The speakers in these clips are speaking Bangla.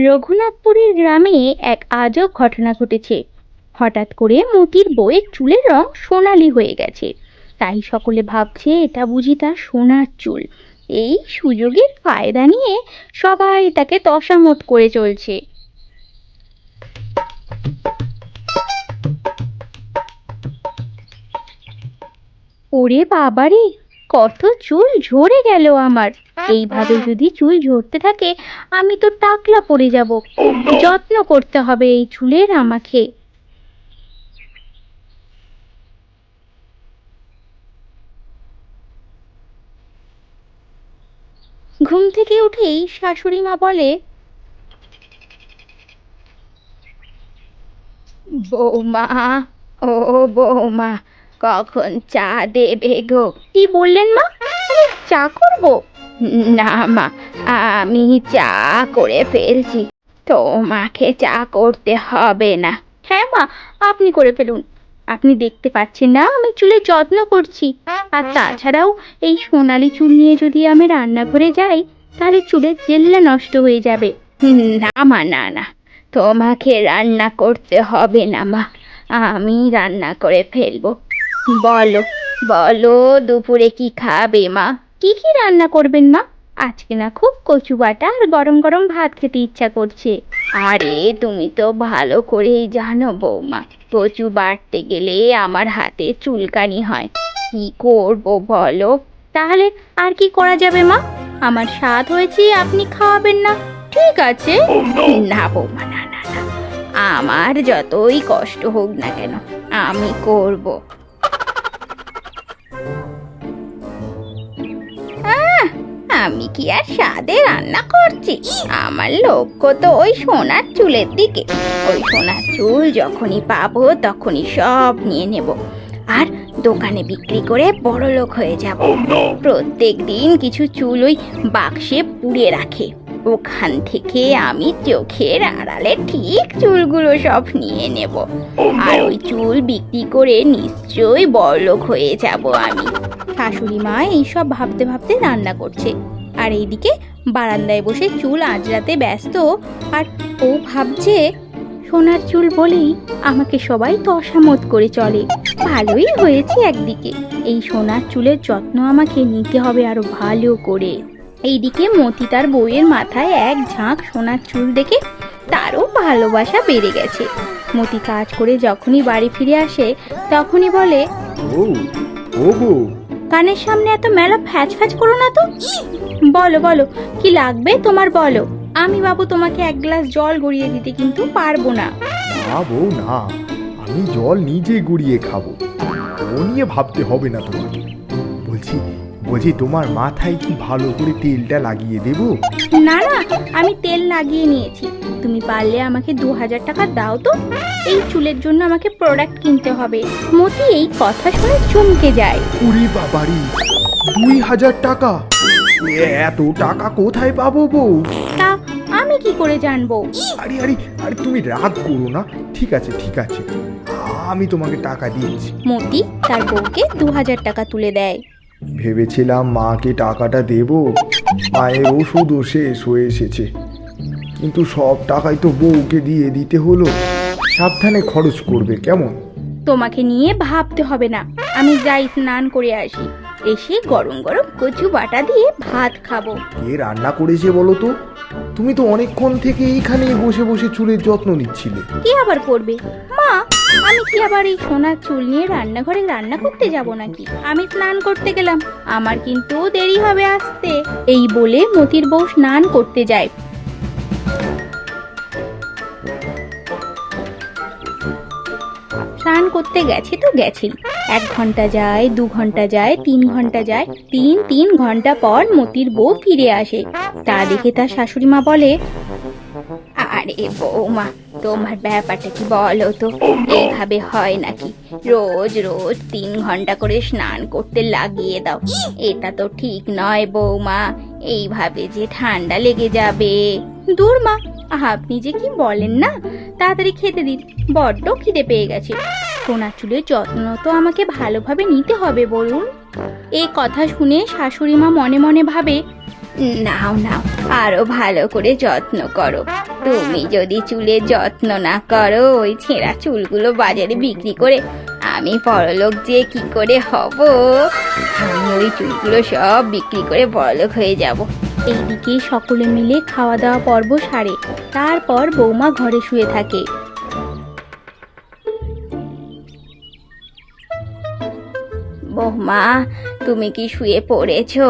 রঘুনাথপুরের গ্রামে এক আজব ঘটনা ঘটেছে। হঠাৎ করে মতির বউয়ের চুলের রং সোনালি হয়ে গেছে। তাই সকলে ভাবছে এটা বুঝি তার সোনার চুল। এই সুযোগের ফায়দা নিয়ে সবাই তাকে তছামত করে চলছে। ওরে বাবারে, কত চুল ঝরে গেল আমার! এইভাবে যদি চুল ঝরতে থাকে আমি তো টাকলা পড়ে যাব। যত্ন করতে হবে এই চুলের আমাকে। ঘুম থেকে উঠেই শাশুড়ি মা বলে, বৌমা, ও বৌমা, কখন চা দেবে গো? কি বললেন মা? চা করব? না মা, আমি চা করে ফেলছি, তোমাকে চা করতে হবে না। হ্যাঁ মা, আপনি করে ফেলুন। আপনি দেখতে পাচ্ছেন না আমি চুলের যত্ন করছি? আর তাছাড়াও এই সোনালি চুল নিয়ে যদি আমি রান্নাঘরে যাই তাহলে চুলের জেল্লা নষ্ট হয়ে যাবে। না মা, না না, তোমাকে রান্না করতে হবে না মা, আমি রান্না করে ফেলবো। বলো বলো, দুপুরে কি খাবে মা? কি কি রান্না করবেন মা? আজকে না খুব কচু বাটা আর গরম গরম ভাত খেতে ইচ্ছা করছে। আরে তুমি তো ভালো করেই জানো বৌমা, কচু বাটতে গেলে আমার হাতে চুলকানি হয়। কি করব বলো? তাহলে আর কি করা যাবে মা? আমার স্বাদ হয়েছে, আপনি খাওয়াবেন না? ঠিক আছে। না বৌমা, না না না, আমার যতই কষ্ট হোক না কেন আমি করব। আমি কি আর স্বাদে রান্না করছি? আমার লক্ষ্য তো ওই সোনার চুলের দিকে। ওই সোনার চুল যখনই পাবো তখনই সব নিয়ে নেব, আর দোকানে বিক্রি করে বড়লোক হয়ে যাব। প্রত্যেক দিন কিছু চুল ওই বাক্সে পুড়ে রাখে, ওখান থেকে আমি চোখের আড়ালে ঠিক চুলগুলো সব নিয়ে নেব, আর ওই চুল বিক্রি করে নিশ্চয়ই বড়লোক হয়ে যাব আমি। শাশুড়ি মা এইসব ভাবতে ভাবতে রান্না করছে, আর এইদিকে বারান্দায় বসে চুল আঁচড়াতে ব্যস্ত। আর ও ভাবছে, সোনার চুল বলেই আমাকে সবাই তছামত করে চলে। ভালোই হয়েছে একদিকে, এই সোনার চুলের যত্ন আমাকে নিতে হবে আরো ভালো করে। এইদিকে মতি তার বউয়ের মাথায় এক ঝাঁক সোনার চুল দেখে তারও ভালোবাসা বেড়ে গেছে। মতি কাজ করে যখনই বাড়ি ফিরে আসে তখনই বলে, ও ও গো, কানের সামনে এত মেলা ফ্যাচ ফ্যাচ করো না তো। বলো বলো, কি লাগবে তোমার বলো। আমি বাবু তোমাকে এক গ্লাস জল গড়িয়ে দিতে কিন্তু পারবো না। না বউ না, আমি জল নিজে গুড়িয়ে খাবো, ও নিয়ে ভাবতে হবে না তোমাকে। বলছি বলছি তোমার মাথায় কি ভালো করে তেলটা লাগিয়ে দেবো? না না, আমি তেল লাগিয়ে নিয়েছি। তুমি পারলে আমাকে 2000 টাকা দাও তো, এই চুলের জন্য আমাকে প্রোডাক্ট কিনতে হবে। মতি এই কথা শুনে চমকে যায়। উরি বাবারি, 2000 টাকা? এত টাকা কোথায় পাবো বউ? তা আমি কি করে জানবো? আরে আরে আরে, তুমি রাগ করো না। ঠিক আছে ঠিক আছে, আমি তোমাকে টাকা দিচ্ছি। মতি তার বউকে 2000 টাকা তুলে দেয়। ভেবেছিলাম মাকে টাকাটা দেব, মায়ের ওষুধও শেষ হয়ে এসেছে, কিন্তু সব টাকাই তো বউকে দিয়ে দিতে হলো। সাবধানে খরচ করবে কেমন? তোমাকে নিয়ে ভাবতে হবে না, আমি যাই স্নান করে আসি, এসে গরম গরম কচু বাটা দিয়ে ভাত খাবো। কে রান্না করেছে বলো তো? তুমি তো অনেকক্ষণ থেকে এইখানেই বসে বসে চুলের যত্ন নিচ্ছিলে। কি আবার করবে মা? আমি কি আবার এই সোনার চুল নিয়ে রান্নাঘরে রান্না করতে যাব নাকি? আমি স্নান করতে গেলাম, আমার কিন্তু দেরি হবে আসতে। এই বলে মতির বউ স্নান করতে যায়। স্নান করতে গেছে তো গেছি, 1 ঘন্টা যায়, 2 ঘন্টা যায়, 3 ঘন্টা যায়, 3 ঘন্টা পর মতির বউ ফিরে আসে। তা দেখে তার শাশুড়ি মা বলে, আরে বৌমা, তোমার ব্যাপারটা কি বলো তো? এইভাবে হয় নাকি? রোজ রোজ 3 ঘন্টা করে স্নান করতে লাগিয়ে দাও, এটা তো ঠিক নয় বৌমা। এইভাবে যে ঠান্ডা লেগে যাবে। দূর মা, আপনি যে কি বলেন না। তাড়াতাড়ি খেতে দিন, বড্ড খিদে পেয়ে গেছে। সোনার চুলের যত্ন তো আমাকে ভালোভাবে নিতে হবে বলুন। এই কথা শুনে শাশুড়ি মা মনে মনে ভাবে, নাও নাও, আরো ভালো করে যত্ন করো। তুমি যদি চুলের যত্ন না করো, ওই ছেঁড়া চুলগুলো বাজারে বিক্রি করে আমি বড়লোক যে কি করে হব। আমি ওই চুলগুলো সব বিক্রি করে বড়লোক হয়ে যাব। এইদিকে সকলে মিলে খাওয়া দাওয়া পর্ব সারে। তারপর বৌমা ঘরে শুয়ে থাকে। বৌমা, তুমি কি শুয়ে পড়েছো?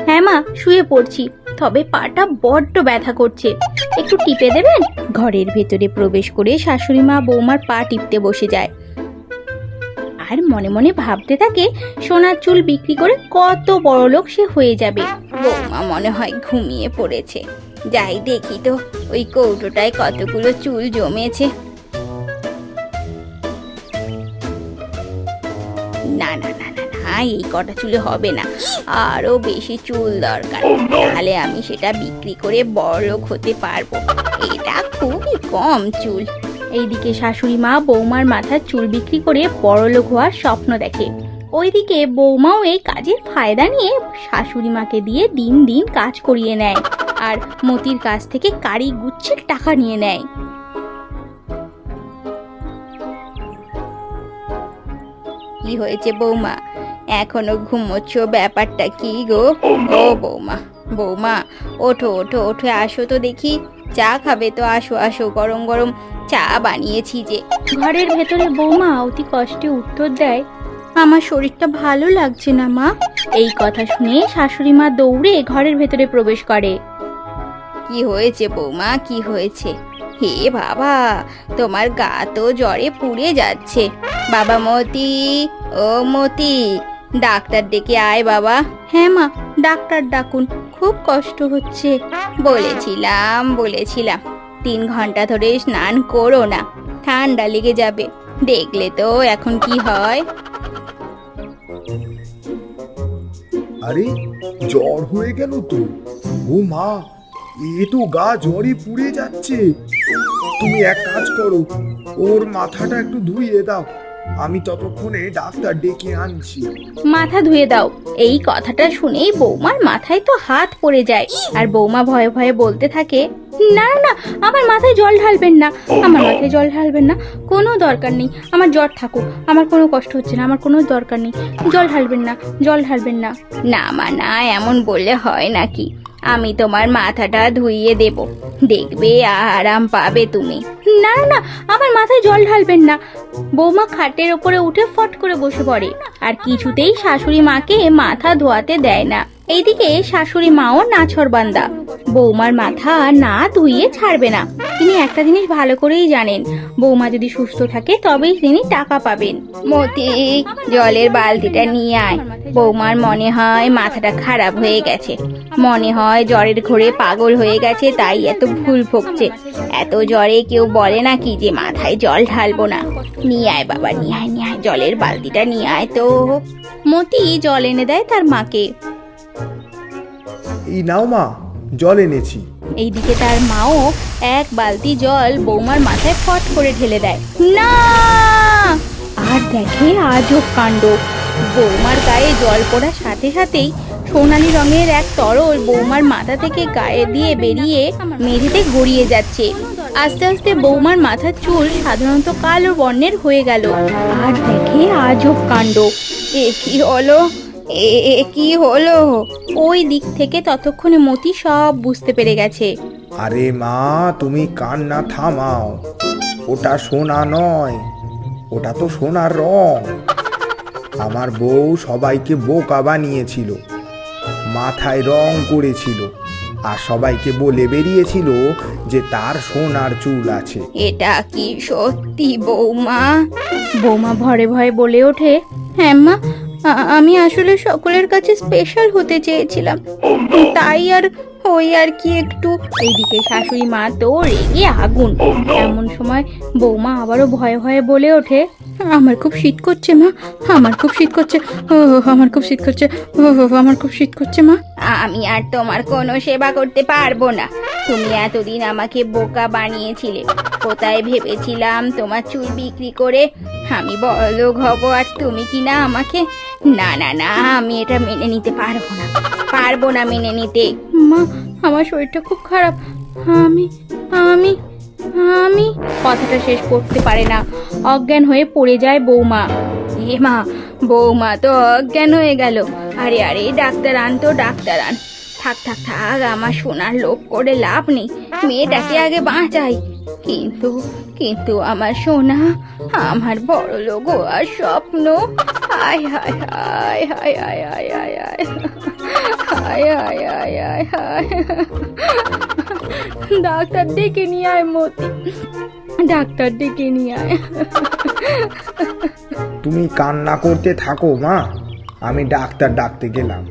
হ্যাঁ মা, শুয়ে পড়ছি, তবে পাটা বড্ড ব্যথা করছে, একটু টিপে দেবেন? ঘরের ভেতরে প্রবেশ করে শাশুড়ি মা বৌমার পা টিপতে বসে যায় আর মনে মনে ভাবতে থাকে সোনার চুল বিক্রি করে কত বড়লোক সে হয়ে যাবে। বৌমা মনে হয় ঘুমিয়ে পড়েছে, যাই দেখি তো ওই কৌটোটায় কতগুলো চুল জমেছে। না না না না না, এই কটা চুলে হবে না, আরো বেশি চুল দরকার, তাহলে আমি সেটা বিক্রি করে বড়লোক হতে পারবো। এটা খুবই কম চুল। এইদিকে শাশুড়ি মা বৌমার মাথার চুল বিক্রি করে বড়লোক হওয়ার স্বপ্ন দেখে। ওইদিকে বৌমাও এই কাজের ফায়দা নিয়ে শাশুড়ি মাকে দিয়ে দিন দিন কাজ করিয়ে নেয় আর মতির কাছ থেকে কারি গুচ্ছের টাকা নিয়ে নেয়। কি হয়েছে বৌমা, এখনো ঘুমোচ্ছ? ব্যাপারটা কি গো? ও বৌমা, বৌমা ওঠো ওঠো ওঠে আসো তো দেখি, চা খাবে তো? আসো আসো, গরম গরম চা বানিয়েছি যে। ঘরের ভেতরে বৌমা অতি কষ্টে উত্তর দেয়, আমার শরীরটা ভালো লাগছে না মা। এই কথা শুনে শাশুড়ি মা দৌড়ে ঘরের ভেতরে প্রবেশ করে। কি হয়েছে বৌমা, কি হয়েছে? হে বাবা, তোমার গা তো জ্বরে পুড়ে যাচ্ছে। বাবা মতি, ও মতি, ডাক্তার ডেকে আয় বাবা। হ্যাঁ মা, ডাক্তার ডাকুন, খুব কষ্ট হচ্ছে। বলেছিলাম 3 ঘন্টা ধরে স্নান করো না, ঠান্ডা লেগে যাবে। দেখলে তো এখন কি হয়। আরে জ্বর হয়ে গেল তো? ও মা, এ তো গা জ্বরে পুড়ে যাচ্ছে। তুমি এক কাজ করো, ওর মাথাটা একটু ধুইয়ে দাও, আমি ততক্ষণে ডাক্তার ডেকে আনছি। মাথা ধুয়ে দাও, এই কথাটা শুনেই বৌমার মাথায় তো হাত পড়ে যায় আর বৌমা ভয়ে ভয়ে বলতে থাকে, না না, আমার মাথায় জল ঢালবেন না, আমার মাথায় জল ঢালবেন না, কোনো দরকার নেই, আমার জ্বর থাকুক, আমার কোনো কষ্ট হচ্ছে না, আমার কোনো দরকার নেই, জল ঢালবেন না, জল ঢালবেন না। না মা না, এমন বললে হয় নাকি? আমি তোমার মাথাটা ধুইয়ে দেব, দেখবে আরাম পাবে তুমি। না না, আমার মাথায় জল ঢালবেন না। বৌমা খাটের ওপরে উঠে ফট করে বসে পড়ে আর কিছুতেই শাশুড়ি মাকে মাথা ধোয়াতে দেয় না। এইদিকে শাশুড়ি মাও নাছোড়বান্দা, বৌমার মাথা না ধুইয়ে ছাড়বে না। তিনি একটা জিনিস ভালো করেই জানেন, বৌমা যদি সুস্থ থাকে তবেই তিনি টাকা পাবেন। মতি, জলের বালতিটা নিয়ে আয়। বৌমার মনে হয় মাথাটা খারাপ হয়ে গেছে, মনে হয় জ্বরের ঘোরে পাগল হয়ে গেছে, তাই এত ভুল ভুগছে। এত জ্বরে কেউ বলে নাকি যে মাথায় জল ঢালবো না? নিয়ে আয় বাবা, নিয়ে আয়, নিয়ে আয়, জলের বালতিটা নিয়ে আয় তো। মতি জল এনে দেয় তার মাকে। এই নাও মা, জল এনেছি। এইদিকে তার মাও এক বালতি জল বৌমার মাথায় ফট করে ঢেলে দেয়। না! আর দেখে আজব কাণ্ড, বৌমার গায়ে জল পড়ার সাথে সাথেই সোনালী রঙের এক তরল বৌমার মাথা থেকে গায়ে দিয়ে বেরিয়ে মেঝেতে গড়িয়ে যাচ্ছে। আস্তে আস্তে বৌমার মাথার চুল সাধারণত কালো বর্ণের হয়ে গেল। আর দেখে আজব কাণ্ড, এ কি হলো, এ কি হলো? ওই দিক থেকে ততক্ষণে মতি সব বুঝতে পেরে গেছে। আরে মা, তুমি কান্না থামাও, ওটা সোনা নয়, ওটা তো সোনার রং। আমার বউ সবাইকে বোকা বানিয়েছিল, মাথায় রং করেছিল আর সবাইকে বলে বেরিয়েছিল যে তার সোনার চুল আছে। এটা কি সত্যি বৌমা? বৌমা ভয়ে ভয়ে বলে ওঠে, হ্যাঁ মা, আমি আসলে সকলের কাছে স্পেশাল হতে চেয়েছিলাম, তাই আর কি একটু। এইদিকে শাশুড়ি মা তো রেগে আগুন। এমন সময় বৌমা আবারও ভয়ে ভয়ে বলে ওঠে, আমার খুব শীত করছে মা, আমার খুব শীত করছে, ও আমার খুব শীত করছে, ও আমার খুব শীত করছে মা। আমি আর তোমার কোনো সেবা করতে পারবো না, তুমি এতদিন আমাকে বোকা বানিয়েছিলে। কোথায় ভেবেছিলাম তোমার চুল বিক্রি করে আমি বড়লোক হব, আর তুমি কিনা আমাকে না না না, আমি এটা মেনে নিতে পারবো না মেনে নিতে। মা, আমার শরীরটা খুব খারাপ। আমি আমি আমি কথাটা শেষ করতে পারে না, অজ্ঞান হয়ে পড়ে যায় বৌমা। এ মা, বৌমা তো অজ্ঞান হয়ে গেল। আরে আরে, ডাক্তার আন তো, ডাক্তার আন। থাক থাক থাক, আমার সোনার লোভ করে লাভ নেই, মেয়েটাকে আগে বাঁচাই। কিন্তু কিন্তু আমার সোনা, আমার বড় লোক আর স্বপ্ন। হায় হায় হায় হায় হায় হায় হায় হায় হায় হায় হায় হায় হায়। ডাক্তার ডেকে নিয়ে আয় মতি, ডাক্তার ডেকে নিয়ে আয়। তুমি কান্না করতে থাকো মা, আমি ডাক্তার ডাকতে গেলাম।